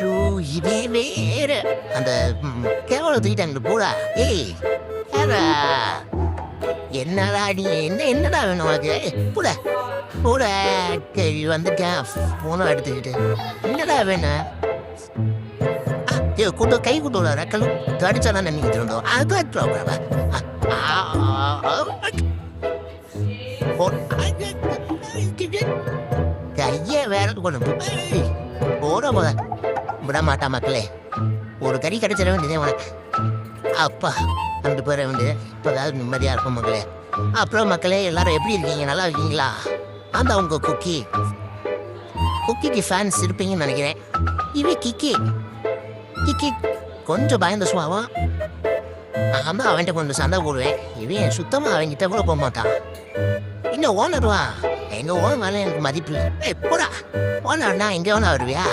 Shoe இவன் வேற அந்த கேவல தூக்கிட்டாங்க போடா. ஏய் ஏடா என்னடா நீ என்னடா வேணும் உனக்கு? போட போட கேள்வி வந்துட்டேன் போனை எடுத்துக்கிட்டு. என்னடா வேணும்? கூட்ட கை கூட்ட ரெக்கலும் தடிச்சாதான் நினைக்கிட்டு இருந்தோம். கைய வேற கொண்டு போட போத விட மாட்டா மக்களே. ஒரு கறி கிடைச்சிட வேண்டியதே உனக்கு. அப்பா ரெண்டு பேரை வேண்டியது இப்போதாவது நிம்மதியா இருக்கும் மக்களே. அப்புறம் மக்களே எல்லாரும் எப்படி இருக்கீங்க? நல்லா இருக்கீங்களா? அந்த உங்க குக்கிக்கு ஃபேன்ஸ் இருப்பீங்கன்னு நினைக்கிறேன். இவே கிக்கி கொஞ்சம் பயந்த சுவாவம். நான் அவன்கிட்ட கொஞ்சம் சண்டை போடுவேன். இவன் சுத்தமா அவன்கிட்ட கூட போக மாட்டான். இன்னும் ஓனர்வா எங்க ஓனர் மேலே எனக்கு மதிப்பு. போடா ஓனர்னா எங்க ஓனர் வருவியா?